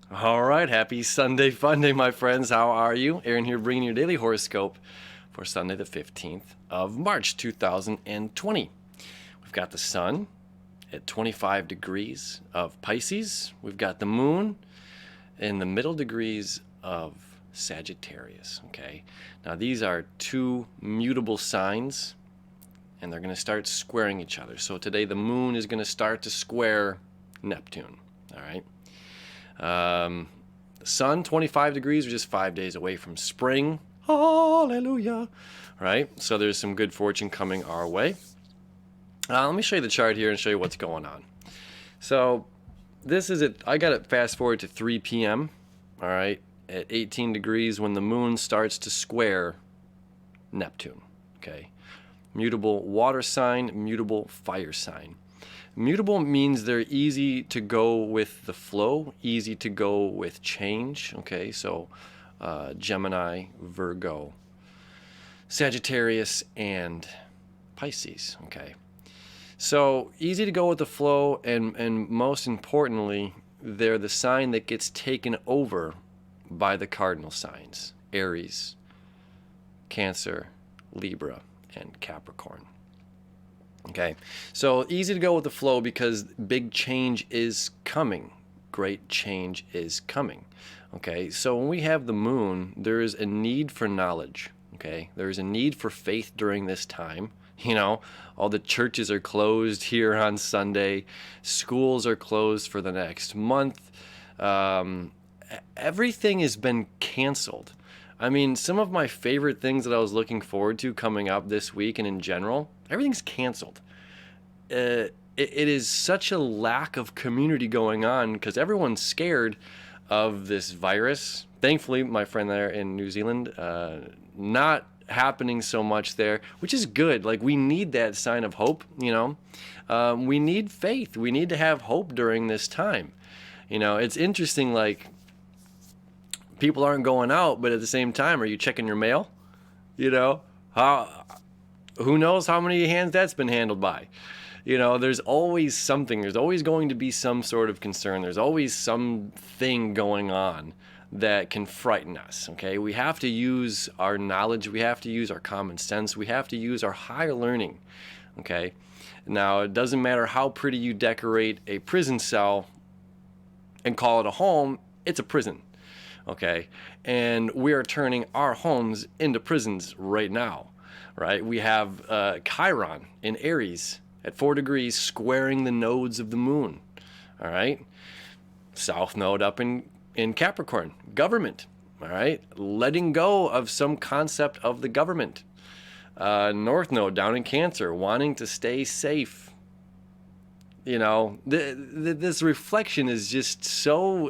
All right, happy Sunday fun day, my friends. How are you? Aaron here bringing your daily horoscope for Sunday the 15th of March 2020. We've got the sun at 25 degrees of Pisces. We've got the moon in the middle degrees of Sagittarius, okay? Now these are two mutable signs and they're going to start squaring each other. So today the moon is going to start to square Neptune, all right? The sun, 25 degrees, we're just 5 days away from spring. Hallelujah. Right? So there's some good fortune coming our way. Let me show you the chart here and show you what's going on. So this is it. I got it fast forward to 3 p.m. All right, at 18 degrees when the moon starts to square Neptune. Okay. Mutable water sign, mutable fire sign. Mutable means they're easy to go with the flow, easy to go with change. Okay, so Gemini, Virgo, Sagittarius, and Pisces. Okay, so easy to go with the flow, and most importantly, they're the sign that gets taken over by the cardinal signs: Aries, Cancer, Libra, and Capricorn. Okay, so easy to go with the flow because big change is coming. Great change is coming. Okay, so when we have the moon, there is a need for knowledge. Okay, there is a need for faith during this time. You know, all the churches are closed here on Sunday. Schools are closed for the next month. Everything has been canceled. I mean, some of my favorite things that I was looking forward to coming up this week and in general, everything's canceled. It is such a lack of community going on because everyone's scared of this virus. Thankfully, my friend there in New Zealand, not happening so much there, which is good. Like, we need that sign of hope, you know. We need faith. We need to have hope during this time. You know, it's interesting, like, people aren't going out, but at the same time, are you checking your mail? You know, who knows how many hands that's been handled by? You know, there's always something. There's always going to be some sort of concern. There's always something going on that can frighten us, okay? We have to use our knowledge. We have to use our common sense. We have to use our higher learning, okay? Now, it doesn't matter how pretty you decorate a prison cell and call it a home, it's a prison. Okay, and we are turning our homes into prisons right now, right? We have Chiron in Aries at 4 degrees squaring the nodes of the moon, all right? South node up in Capricorn, government, all right? Letting go of some concept of the government. North node down in Cancer, wanting to stay safe. You know, this reflection is just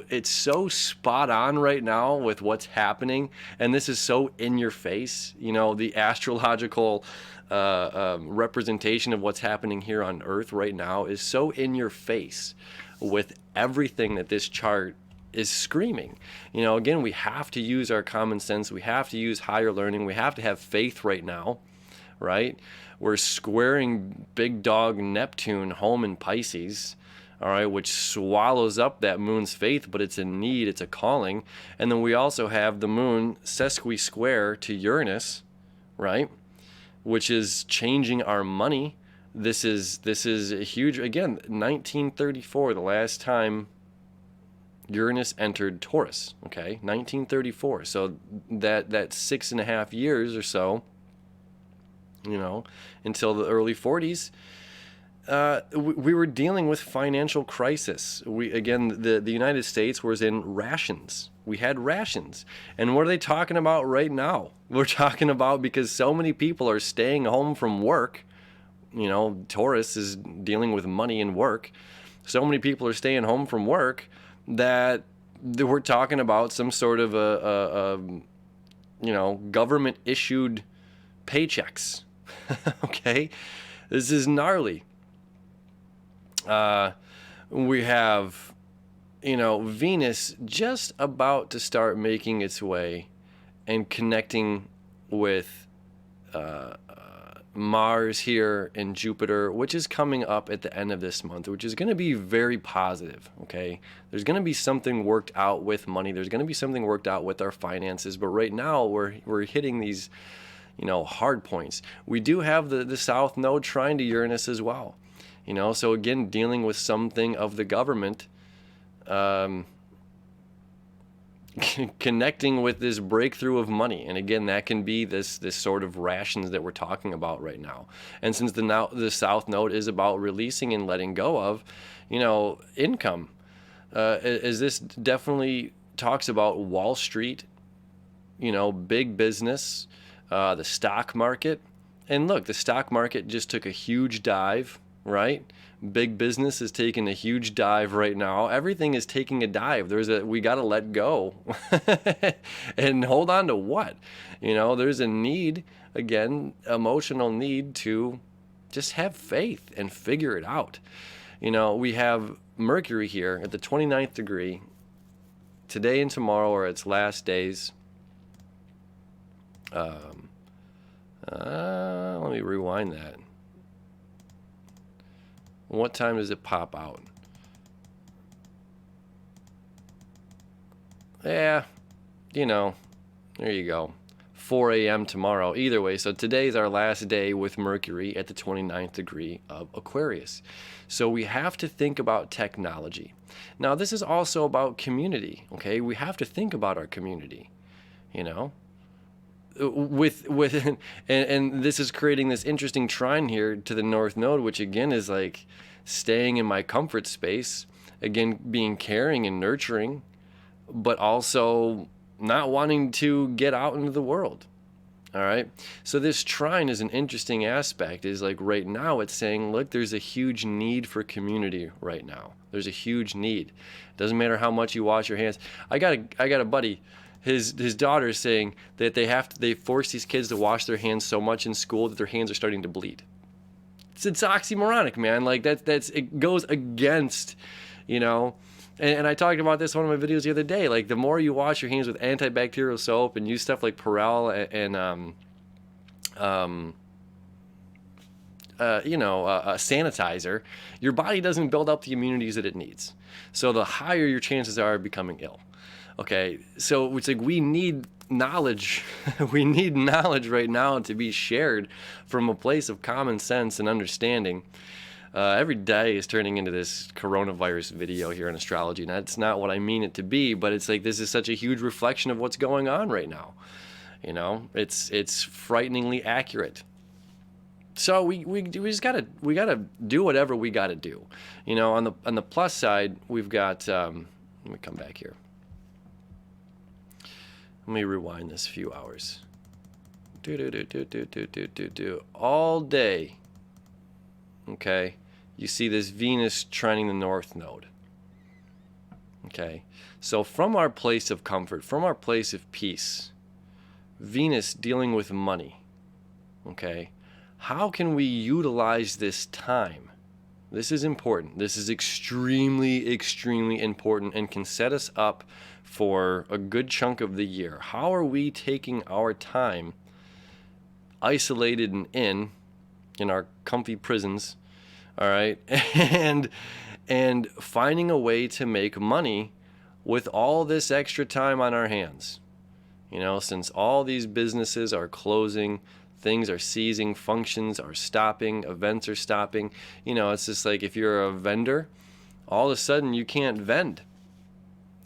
it's so spot on right now with what's happening. And this is so in your face. You know, the astrological representation of what's happening here on Earth right now is so in your face with everything that this chart is screaming. You know, again, we have to use our common sense. We have to use higher learning. We have to have faith right now, right? We're squaring big dog Neptune home in Pisces, all right, which swallows up that moon's faith, but it's a need, it's a calling. And then we also have the moon sesqui-square to Uranus, right, which is changing our money. This is a huge, again, 1934, the last time Uranus entered Taurus, okay, 1934. So that 6.5 years or so, you know, until the early 40s, we were dealing with financial crisis. The United States was in rations. We had rations. And what are they talking about right now? We're talking about because so many people are staying home from work. You know, Taurus is dealing with money and work. So many people are staying home from work that we're talking about some sort of government issued paychecks. Okay, this is gnarly. We have, Venus just about to start making its way and connecting with Mars here and Jupiter, which is coming up at the end of this month, which is going to be very positive, okay? There's going to be something worked out with money. There's going to be something worked out with our finances. But right now, we're hitting these, hard points. We do have the South Node trine to Uranus as well. So again, dealing with something of the government, connecting with this breakthrough of money. And again, that can be this sort of rations that we're talking about right now. And since the South Node is about releasing and letting go of, income, as this definitely talks about Wall Street, big business, the stock market. And look, the stock market just took a huge dive, right? Big business is taking a huge dive right now. Everything is taking a dive. We got to let go and hold on to what? There's a need, again, emotional need to just have faith and figure it out. We have Mercury here at the 29th degree. Today and tomorrow are its last days. Let me rewind that. What time does it pop out? Yeah, there you go. 4 a.m. tomorrow. Either way, so today's our last day with Mercury at the 29th degree of Aquarius. So we have to think about technology. Now, this is also about community, okay? We have to think about our community, and this is creating this interesting trine here to the North Node, which again is like staying in my comfort space, again being caring and nurturing, but also not wanting to get out into the world. All right, so this trine is an interesting aspect. Is like right now it's saying, look, there's a huge need for community right now. There's a huge need. It doesn't matter how much you wash your hands. I got a buddy. His daughter is saying that they force these kids to wash their hands so much in school that their hands are starting to bleed. It's oxymoronic, man. Like it goes against, and I talked about this in one of my videos the other day. Like the more you wash your hands with antibacterial soap and use stuff like Perel and a sanitizer, your body doesn't build up the immunities that it needs. So the higher your chances are of becoming ill. Okay, so it's like we need knowledge. We need knowledge right now to be shared from a place of common sense and understanding. Every day is turning into this coronavirus video here in astrology, and that's not what I mean it to be, but it's like this is such a huge reflection of what's going on right now. It's frighteningly accurate. So we just gotta do whatever we gotta do. On the plus side, we've got. Let me come back here. Let me rewind this few hours. All day. Okay. You see this Venus trining the North Node. Okay. So from our place of comfort, from our place of peace, Venus dealing with money. Okay. How can we utilize this time? This is important. This is extremely, extremely important and can set us up for a good chunk of the year. How are we taking our time isolated and in our comfy prisons, all right, and finding a way to make money with all this extra time on our hands? Since all these businesses are closing, things are ceasing, functions are stopping, events are stopping. It's just like if you're a vendor, all of a sudden you can't vend.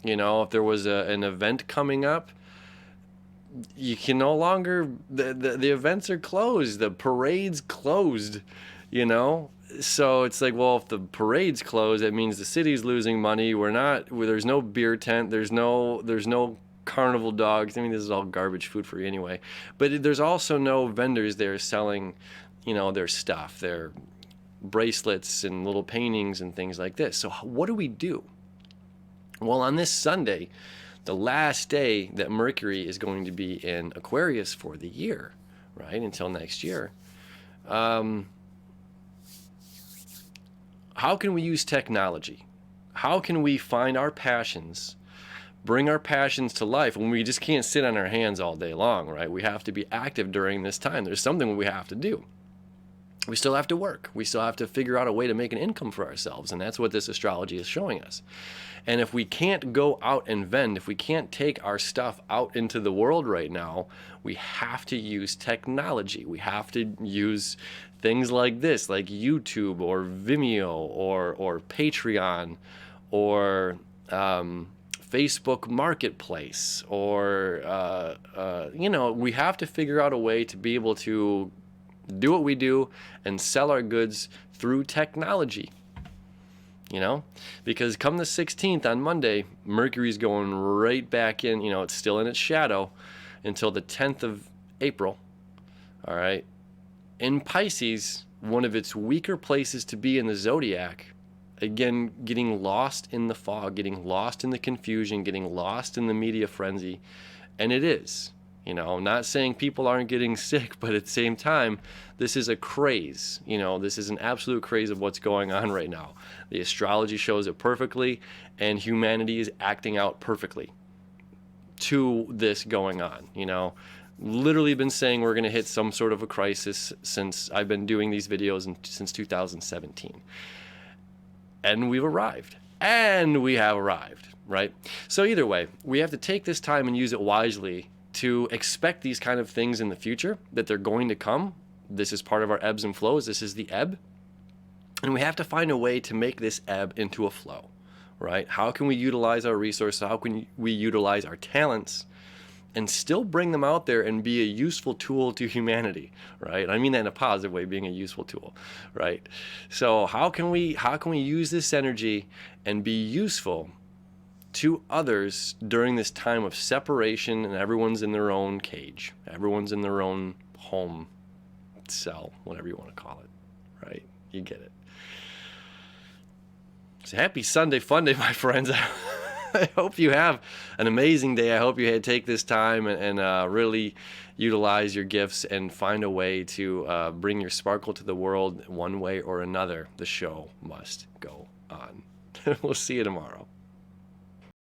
If there was an event coming up, you can no longer, the events are closed, the parade's closed, So it's like, well, if the parade's closed, that means the city's losing money. There's no beer tent, there's no carnival dogs. I mean, this is all garbage food for you anyway. But there's also no vendors there selling, their stuff, their bracelets and little paintings and things like this. So what do we do? Well, on this Sunday, the last day that Mercury is going to be in Aquarius for the year, right, until next year, how can we use technology? How can we find our passions, bring our passions to life when we just can't sit on our hands all day long, right? We have to be active during this time. There's something we have to do. we still have to work. We still have to figure out a way to make an income for ourselves. And that's what this astrology is showing us. And if we can't go out and vend, if we can't take our stuff out into the world right now, we have to use technology. We have to use things like this, like YouTube or Vimeo or Patreon or Facebook Marketplace, or, we have to figure out a way to be able to do what we do and sell our goods through technology, because come the 16th on Monday, Mercury's going right back in, it's still in its shadow until the 10th of April. All right. In Pisces, one of its weaker places to be in the zodiac, again, getting lost in the fog, getting lost in the confusion, getting lost in the media frenzy. And it is. I'm not saying people aren't getting sick, but at the same time, this is a craze. This is an absolute craze of what's going on right now. The astrology shows it perfectly, and humanity is acting out perfectly to this going on. Literally been saying we're going to hit some sort of a crisis since I've been doing these videos since 2017. And we've arrived. And we have arrived, right? So either way, we have to take this time and use it wisely to expect these kind of things in the future, that they're going to come. This is part of our ebbs and flows. This is the ebb. And we have to find a way to make this ebb into a flow, right? How can we utilize our resources? How can we utilize our talents and still bring them out there and be a useful tool to humanity, right? I mean that in a positive way, being a useful tool, right? So how can we use this energy and be useful to others during this time of separation, and everyone's in their own cage, everyone's in their own home cell, whatever you want to call it, right? You get it. So happy Sunday fun day, my friends. I hope you have an amazing day. I hope you take this time and really utilize your gifts and find a way to bring your sparkle to the world one way or another. The show must go on. We'll see you tomorrow.